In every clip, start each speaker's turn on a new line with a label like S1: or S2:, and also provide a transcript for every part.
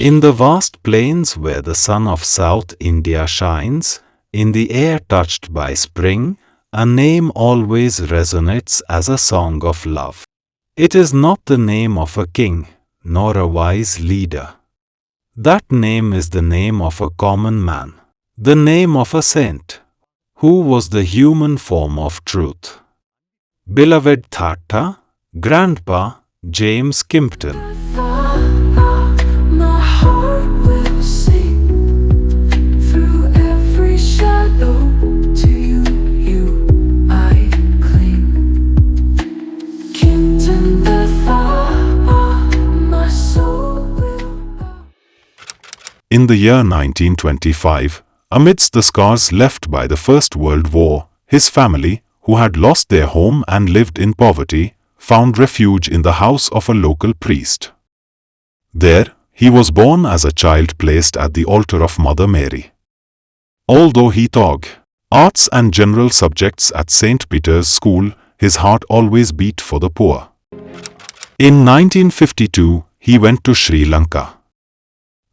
S1: In the vast plains where the sun of South India shines, in the air touched by spring, a name always resonates as a song of love. It is not the name of a king, nor a wise leader. That name is the name of a common man, the name of a saint, who was the human form of truth. Beloved Thatha, Grandpa James Kimpton. In the year 1925, amidst the scars left by the First World War, his family, who had lost their home and lived in poverty, found refuge in the house of a local priest. There, he was born as a child placed at the altar of Mother Mary. Although he taught arts and general subjects at St. Peter's School, his heart always beat for the poor. In 1952, he went to Sri Lanka.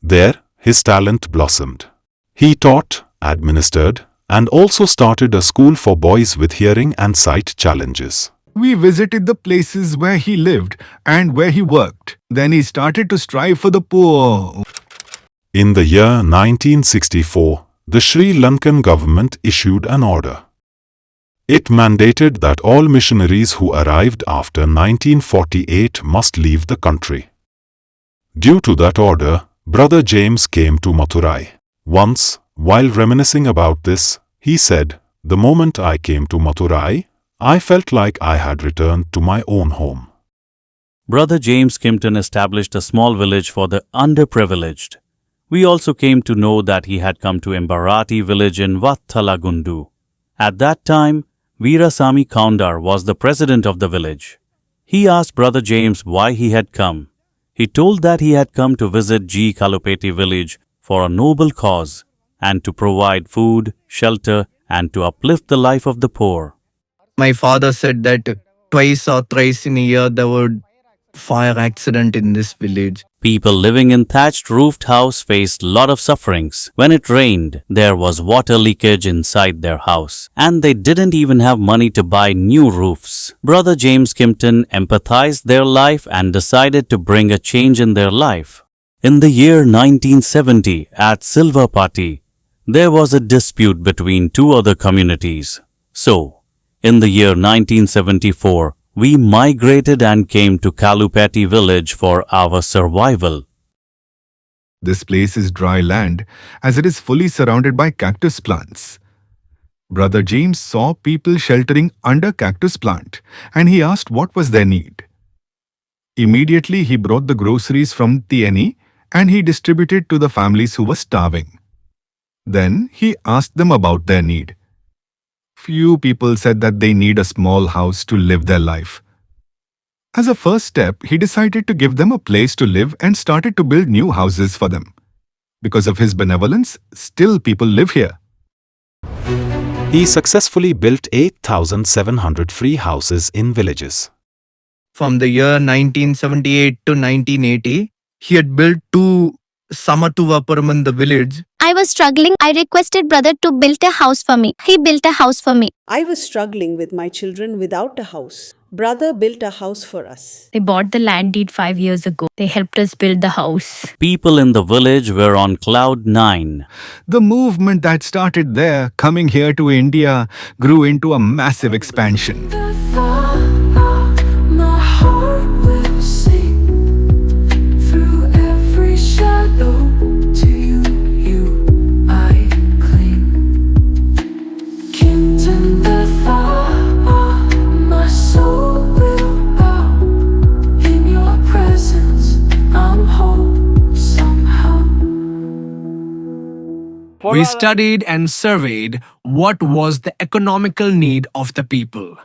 S1: There, his talent blossomed. He taught, administered, and also started a school for boys with hearing and sight challenges.
S2: We visited the places where he lived and where he worked. Then he started to strive for the poor.
S1: In the year 1964, the Sri Lankan government issued an order. It mandated that all missionaries who arrived after 1948 must leave the country. Due to that order, Brother James came to Madurai. Once, while reminiscing about this, he said, "The moment I came to Madurai, I felt like I had returned to my own home."
S3: Brother James Kimpton established a small village for the underprivileged. We also came to know that he had come to Embarati village in Vattalagundu. At that time, Veerasamy Kaundar was the president of the village. He asked Brother James why he had come. He told that he had come to visit G. Kalupeti village for a noble cause and to provide food, shelter, and to uplift the life of the poor.
S4: My father said that twice or thrice in a year there would fire accident in this village.
S3: People living in thatched roofed house faced lot of sufferings. When it rained, there was water leakage inside their house, and they didn't even have money to buy new roofs. Brother James Kimpton empathized their life and decided to bring a change in their life. In the year 1970, at Silvapati, there was a dispute between two other communities. So, in the year 1974, we migrated and came to Kalupeti village for our survival.
S2: This place is dry land as it is fully surrounded by cactus plants. Brother James saw people sheltering under cactus plant and he asked what was their need. Immediately he brought the groceries from Theni and he distributed to the families who were starving. Then he asked them about their need. Few people said that they need a small house to live their life. As a first step, he decided to give them a place to live and started to build new houses for them. Because of his benevolence, still people live here.
S1: He successfully built 8,700 free houses in villages.
S4: From the year 1978 to 1980, he had built 2 Samatuvapuram in the village.
S5: I was struggling. I requested brother to build a house for me. He built a house for me.
S6: I was struggling with my children without a house. Brother built a house for us.
S7: They bought the land deed 5 years ago. They helped us build the house.
S3: People in the village were on cloud 9.
S2: The movement that started there, coming here to India, grew into a massive expansion.
S8: To you. We studied and surveyed what was the economical need of the people.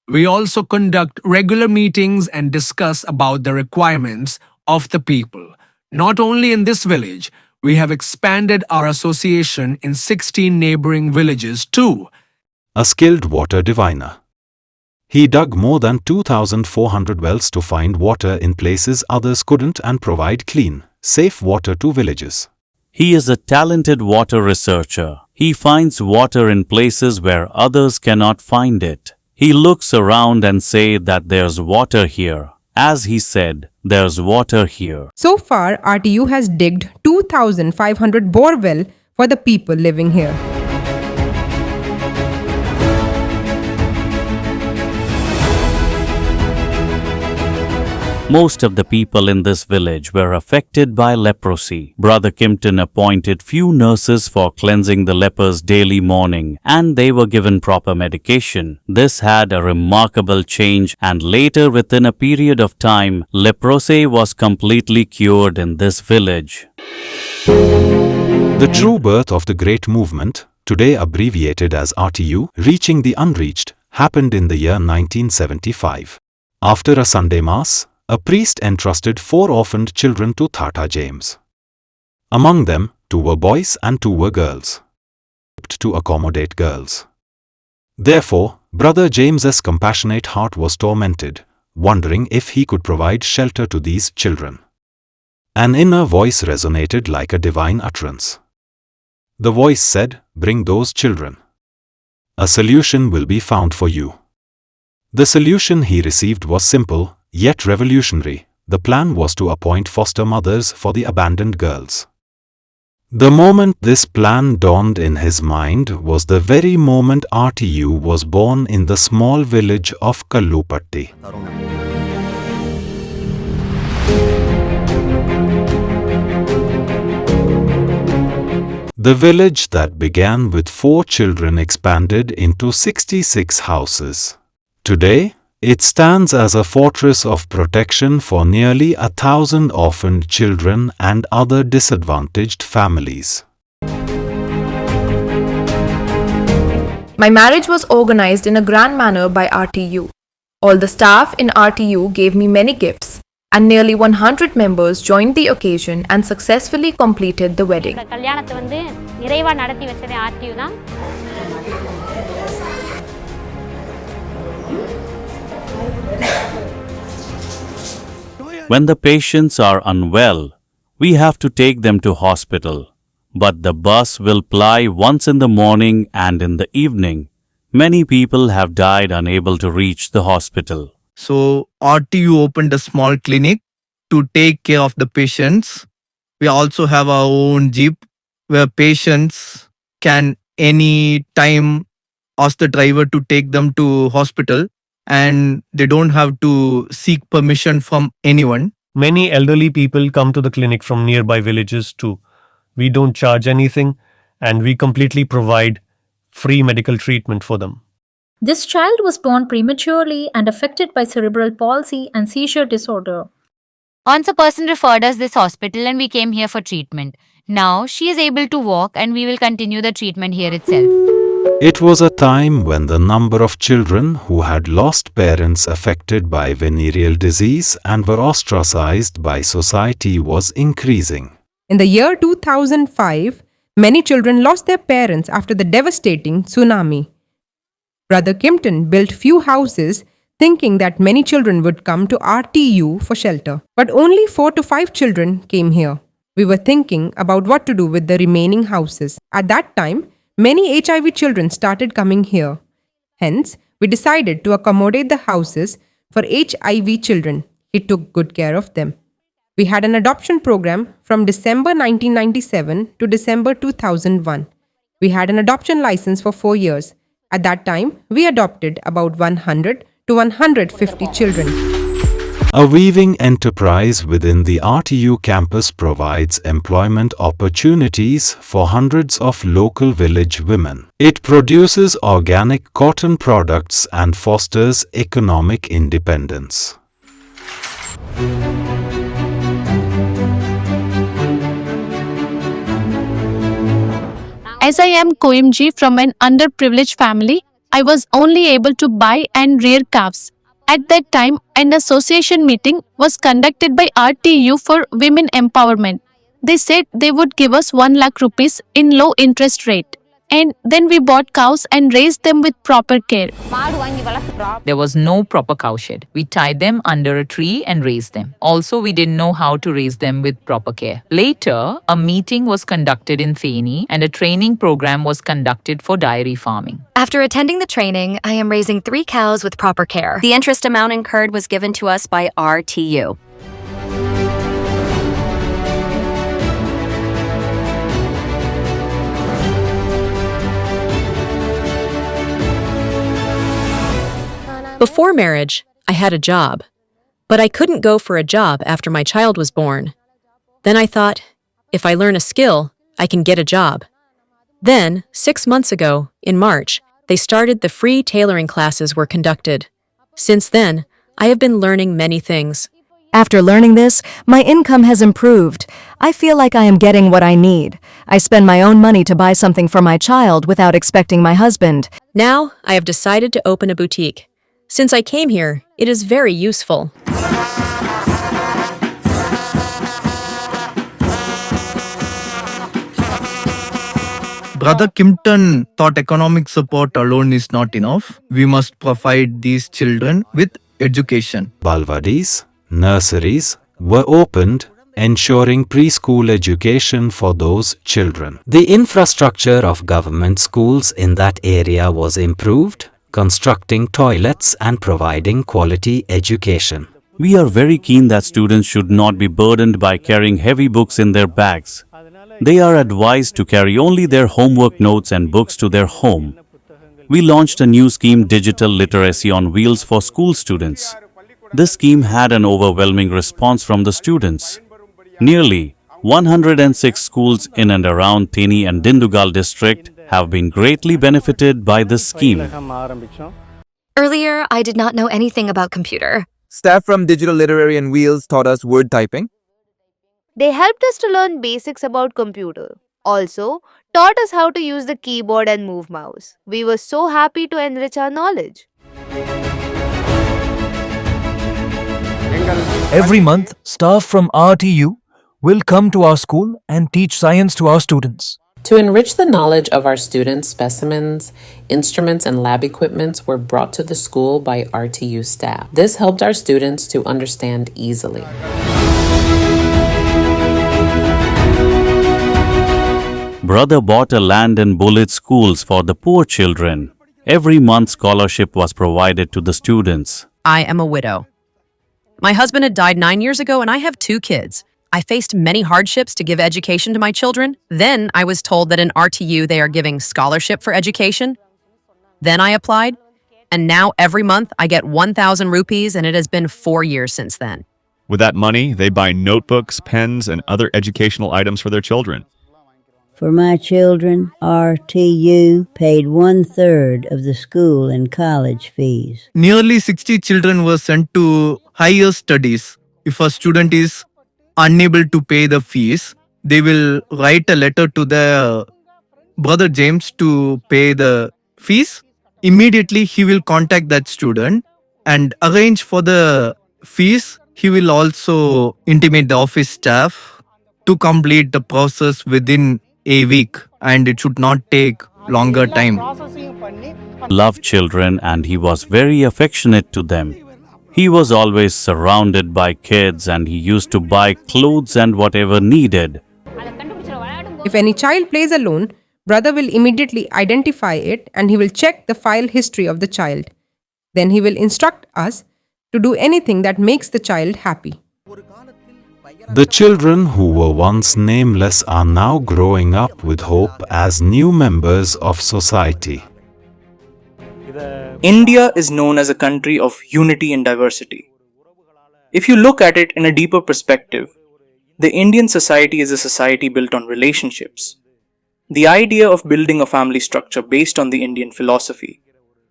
S8: We also conduct regular meetings and discuss about the requirements of the people. Not only in this village, we have expanded our association in 16 neighboring villages too.
S1: A skilled water diviner. He dug more than 2,400 wells to find water in places others couldn't and provide clean, safe water to villages.
S3: He is a talented water researcher. He finds water in places where others cannot find it. He looks around and say that there's water here. As he said, there's water here.
S9: So far, RTU has digged 2,500 bore well for the people living here.
S3: Most of the people in this village were affected by leprosy. Brother Kimpton appointed few nurses for cleansing the lepers daily morning, and they were given proper medication. This had a remarkable change, and later within a period of time, leprosy was completely cured in this village.
S1: The true birth of the great movement, today abbreviated as RTU, reaching the unreached, happened in the year 1975. After a Sunday Mass, a priest entrusted 4 orphaned children to Thatha James. Among them, 2 were boys and 2 were girls. To accommodate girls. Therefore, Brother James's compassionate heart was tormented, wondering if he could provide shelter to these children. An inner voice resonated like a divine utterance. The voice said, "Bring those children. A solution will be found for you." The solution he received was simple, yet revolutionary. The plan was to appoint foster mothers for the abandoned girls. The moment this plan dawned in his mind was the very moment RTU was born in the small village of Kallupatti. The village that began with 4 children expanded into 66 houses. Today, it stands as a fortress of protection for nearly 1,000 orphaned children and other disadvantaged families.
S10: My marriage was organized in a grand manner by RTU. All the staff in RTU gave me many gifts, and nearly 100 members joined the occasion and successfully completed the wedding.
S11: கல்யாணத்தை வந்து நிறைவா நடத்தி வச்சதே RTU தான்.
S3: When the patients are unwell, we have to take them to hospital. But the bus will ply once in the morning and in the evening. Many people have died unable to reach the hospital.
S4: So RTU opened a small clinic to take care of the patients. We also have our own jeep where patients can any time ask the driver to take them to hospital, and they don't have to seek permission from anyone.
S12: Many elderly people come to the clinic from nearby villages too. We don't charge anything, and we completely provide free medical treatment for them.
S7: This child was born prematurely and affected by cerebral palsy and seizure disorder.
S11: Once a person referred us this hospital and we came here for treatment. Now she is able to walk and we will continue the treatment here itself.
S1: It was a time when the number of children who had lost parents affected by venereal disease and were ostracized by society was increasing.
S9: In the year 2005, many children lost their parents after the devastating tsunami. Brother Kimpton built few houses thinking that many children would come to RTU for shelter. But only 4 to 5 children came here. We were thinking about what to do with the remaining houses. At that time, many HIV children started coming here. Hence, we decided to accommodate the houses for HIV children. He took good care of them. We had an adoption program from December 1997 to December 2001. We had an adoption license for 4 years. At that time, we adopted about 100 to 150 children.
S1: A weaving enterprise within the RTU campus provides employment opportunities for hundreds of local village women. It produces organic cotton products and fosters economic independence.
S5: As I am Koimji from an underprivileged family, I was only able to buy and rear calves. At that time, an association meeting was conducted by RTU for women empowerment. They said they would give us 1 lakh rupees in low interest rate. And then we bought cows and raised them with proper care.
S13: There was no proper cowshed. We tied them under a tree and raised them. Also, we didn't know how to raise them with proper care. Later, a meeting was conducted in Theni and a training program was conducted for dairy farming.
S14: After attending the training, I am raising 3 cows with proper care. The interest amount incurred was given to us by RTU.
S15: Before marriage, I had a job, but I couldn't go for a job after my child was born. Then I thought, if I learn a skill, I can get a job. Then, 6 months ago, in March, they started the free tailoring classes were conducted. Since then, I have been learning many things.
S16: After learning this, my income has improved. I feel like I am getting what I need. I spend my own money to buy something for my child without expecting my husband.
S15: Now, I have decided to open a boutique. Since I came here, it is very useful.
S4: Brother Kimpton thought economic support alone is not enough. We must provide these children with education.
S17: Balwadis, nurseries were opened, ensuring preschool education for those children. The infrastructure of government schools in that area was improved, constructing toilets and providing quality education.
S3: We are very keen that students should not be burdened by carrying heavy books in their bags. They are advised to carry only their homework notes and books to their home. We launched a new scheme, Digital Literacy on Wheels for school students. This scheme had an overwhelming response from the students. Nearly 106 schools in and around Theni and Dindigul district have been greatly benefited by this scheme.
S14: Earlier, I did not know anything about computer.
S18: Staff from Digital Literary and Wheels taught us word typing.
S11: They helped us to learn basics about computer. Also, taught us how to use the keyboard and move mouse. We were so happy to enrich our knowledge.
S19: Every month, staff from RTU will come to our school and teach science to our students.
S20: To enrich the knowledge of our students, specimens, instruments, and lab equipments were brought to the school by RTU staff. This helped our students to understand easily.
S3: Brother bought a land and bullet schools for the poor children. Every month scholarship was provided to the students.
S15: I am a widow. My husband had died 9 years ago and I have 2 kids. I faced many hardships to give education to my children. Then I was told that in RTU they are giving scholarship for education. Then I applied, and now every month I get 1,000 rupees, and it has been 4 years since then.
S2: With that money, they buy notebooks, pens, and other educational items for their children.
S21: For my children, RTU paid 1/3 of the school and college fees.
S4: Nearly 60 children were sent to higher studies. If a student is unable to pay the fees, they will write a letter to the Brother James to pay the fees. Immediately, he will contact that student and arrange for the fees. He will also intimate the office staff to complete the process within a week, and it should not take longer time.
S3: Loved children, and he was very affectionate to them. He was always surrounded by kids, and he used to buy clothes and whatever needed.
S9: If any child plays alone, brother will immediately identify it and he will check the file history of the child. Then he will instruct us to do anything that makes the child happy.
S17: The children who were once nameless are now growing up with hope as new members of society.
S22: India is known as a country of unity and diversity. If you look at it in a deeper perspective, the Indian society is a society built on relationships. The idea of building a family structure based on the Indian philosophy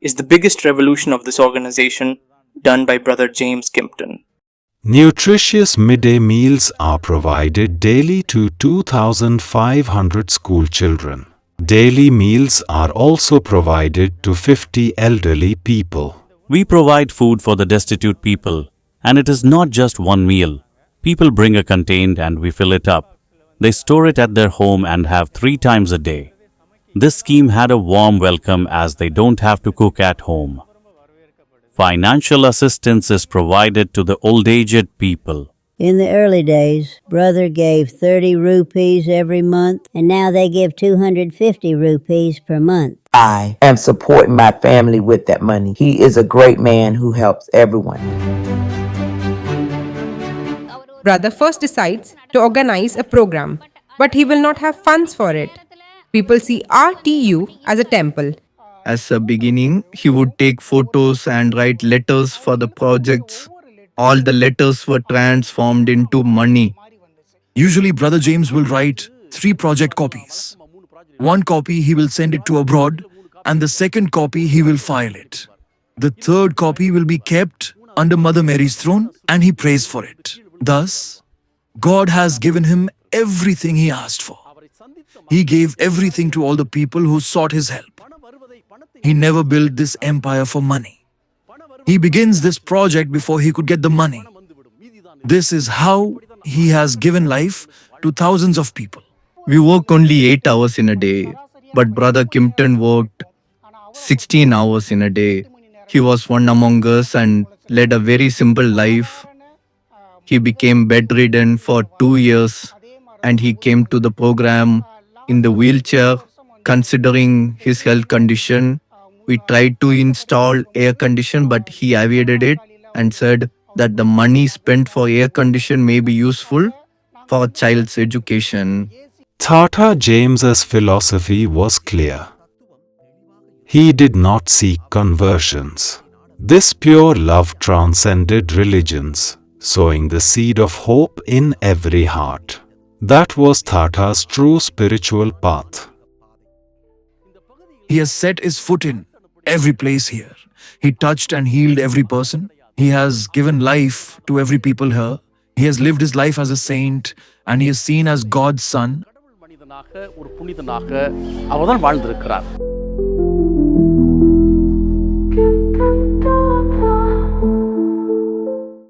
S22: is the biggest revolution of this organization done by Brother James Kimpton.
S17: Nutritious midday meals are provided daily to 2,500 school children.
S1: Daily meals are also provided to 50 elderly people.
S3: We provide food for the destitute people, and it is not just one meal. People bring a container and we fill it up. They store it at their home and have 3 times a day. This scheme had a warm welcome as they don't have to cook at home. Financial assistance is provided to the old-aged people.
S21: In the early days, Brother gave 30 rupees every month, and now they give 250 rupees per month.
S6: I am supporting my family with that money. He is a great man who helps everyone.
S9: Brother first decides to organize a program, but he will not have funds for it. People see RTU as a temple.
S4: As a beginning, he would take photos and write letters for the projects. All the letters were transformed into money.
S19: Usually, Brother James will write 3 project copies. One copy he will send it to abroad, and the second copy he will file it. The third copy will be kept under Mother Mary's throne, and he prays for it. Thus, God has given him everything he asked for. He gave everything to all the people who sought his help. He never built this empire for money. He begins this project before he could get the money. This is how he has given life to thousands of people.
S4: We work only 8 hours in a day, but Brother Kimpton worked 16 hours in a day. He was one among us and led a very simple life. He became bedridden for 2 years and he came to the program in the wheelchair. Considering his health condition, we tried to install air condition, but he evaded it and said that the money spent for air condition may be useful for a child's education.
S1: Thatha James's philosophy was clear. He did not seek conversions. This pure love transcended religions, sowing the seed of hope in every heart. That was Thatha's true spiritual path.
S19: He has set his foot in every place here. He touched and healed every person. He has given life to every people here. He has lived his life as a saint and he is seen as God's son.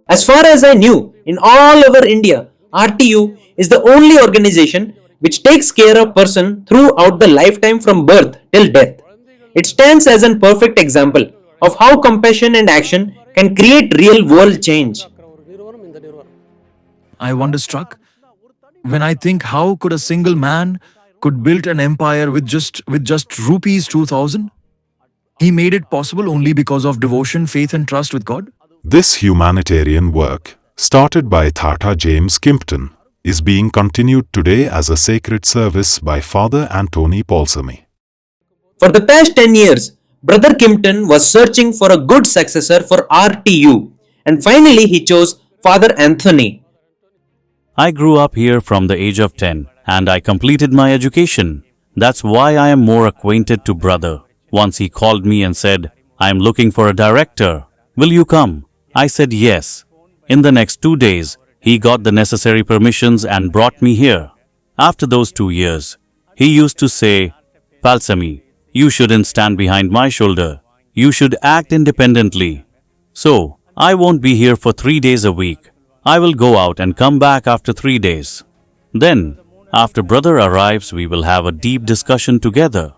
S8: As far as I knew, in all over India, RTU is the only organization which takes care of person throughout the lifetime from birth till death. It stands as a perfect example of how compassion and action can create real world change.
S19: I wonderstruck when I think how could a single man could build an empire with just rupees 2000? He made it possible only because of devotion, faith and trust with God.
S1: This humanitarian work, started by Thatha James Kimpton, is being continued today as a sacred service by Father Anthony Palsamy.
S8: For the past 10 years, Brother Kimpton was searching for a good successor for RTU, and finally he chose Father Anthony.
S3: I grew up here from the age of 10 and I completed my education. That's why I am more acquainted to Brother. Once he called me and said, I am looking for a director. Will you come? I said yes. In the next 2 days, he got the necessary permissions and brought me here. After those 2 years, he used to say, Palsamy, you shouldn't stand behind my shoulder. You should act independently. So, I won't be here for 3 days a week. I will go out and come back after 3 days. Then, after Brother arrives, we will have a deep discussion together.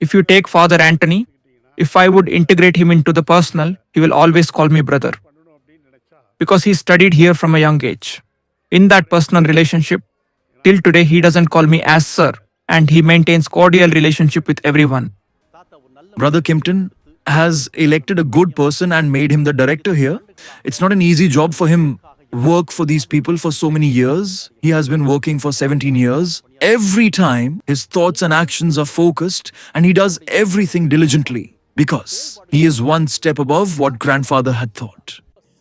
S23: If you take Father Anthony, if I would integrate him into the personal, he will always call me brother. Because he studied here from a young age. In that personal relationship, till today he doesn't call me as sir, and he maintains cordial relationship with everyone.
S19: Brother Kimpton has elected a good person and made him the director here. It's not an easy job for him. Work for these people for so many years. He has been working for 17 years. Every time his thoughts and actions are focused and he does everything diligently because he is one step above what grandfather had thought.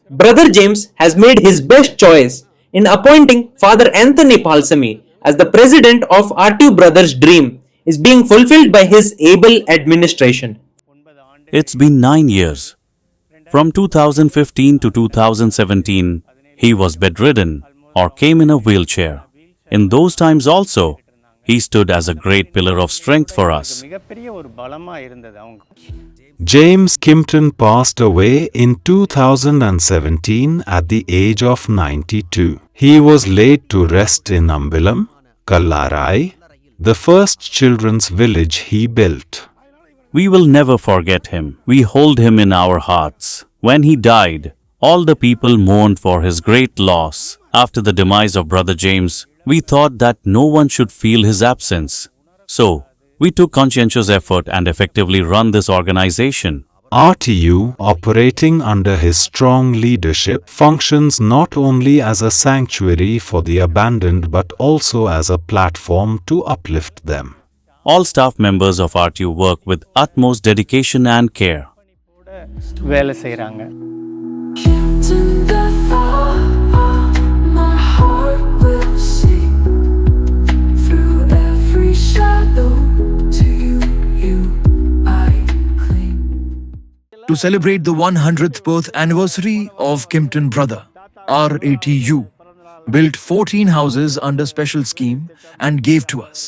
S8: Brother James has made his best choice in appointing Father Anthony Palsamy as the president of RTU Brothers' dream is being fulfilled by his able administration.
S3: It's been 9 years. From 2015 to 2017, he was bedridden or came in a wheelchair. In those times also, he stood as a great pillar of strength for us.
S17: James Kimpton passed away in 2017 at the age of 92. He was laid to rest in Ambilam, Kallarai, the first children's village he built.
S3: We will never forget him. We hold him in our hearts. When he died, all the people mourned for his great loss. After the demise of Brother James, we thought that no one should feel his absence. So, we took conscientious effort and effectively run this organization.
S17: RTU, operating under his strong leadership, functions not only as a sanctuary for the abandoned but also as a platform to uplift them.
S3: All staff members of RTU work with utmost dedication and care.
S7: வேலை செய்றாங்க.
S19: To celebrate the 100th birth anniversary of Kimpton Brother, RATU built 14 houses under special scheme and gave to us.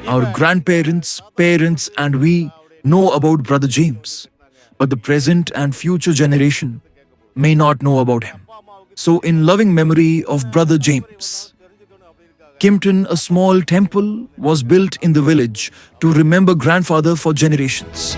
S19: Our grandparents, parents and we know about Brother James, but the present and future generation may not know about him. So in loving memory of Brother James, Kimpton, a small temple was built in the village to remember grandfather for generations.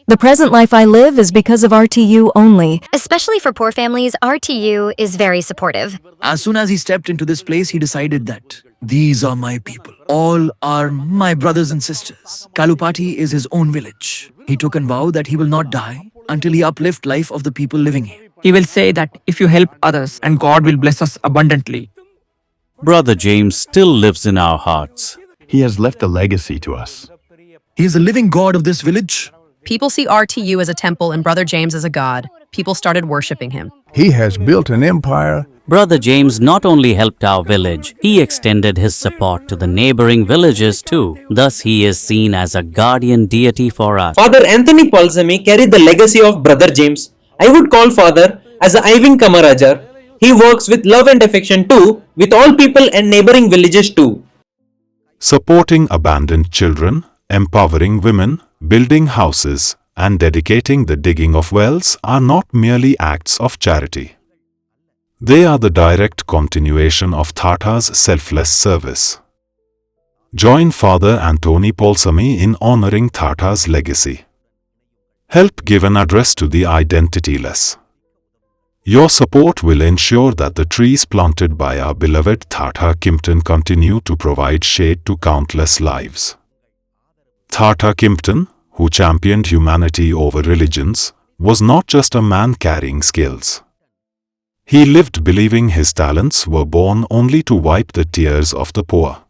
S16: The present life I live is because of RTU only.
S14: Especially for poor families, RTU is very supportive.
S19: As soon as he stepped into this place, he decided that these are my people. All are my brothers and sisters. Kalupati is his own village. He took a vow that he will not die until he uplift life of the people living here.
S23: He will say that if you help others and God will bless us abundantly.
S3: Brother James still lives in our hearts.
S10: He has left a legacy to us.
S19: He is the living God of this village.
S12: People see RTU as a temple and Brother James as a god. People started worshipping him.
S10: He has built an empire.
S3: Brother James not only helped our village, he extended his support to the neighboring villages too. Thus, he is seen as a guardian deity for us.
S8: Father Anthony Palsami carried the legacy of Brother James. I would call Father as a Iving Kamarajar. He works with love and affection too, with all people and neighboring villages too.
S1: Supporting abandoned children, empowering women, building houses, and dedicating the digging of wells are not merely acts of charity. They are the direct continuation of Thatha's selfless service. Join Father Anthony Palsami in honoring Thatha's legacy. Help give an address to the identityless. Your support will ensure that the trees planted by our beloved Thatha Kimpton continue to provide shade to countless lives. Thatha Kimpton, who championed humanity over religions, was not just a man carrying skills. He lived believing his talents were born only to wipe the tears of the poor.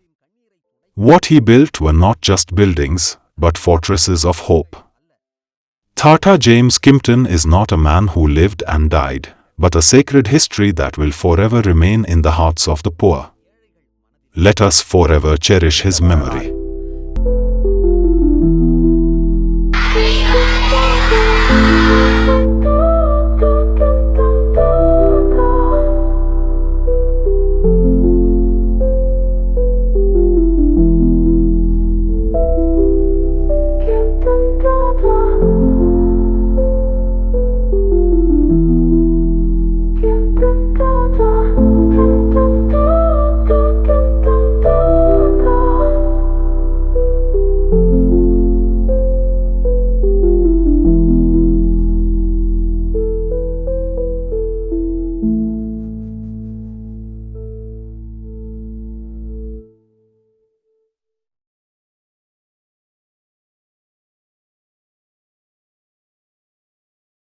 S1: What he built were not just buildings, but fortresses of hope. Thatha James Kimpton is not a man who lived and died, but a sacred history that will forever remain in the hearts of the poor. Let us forever cherish his memory.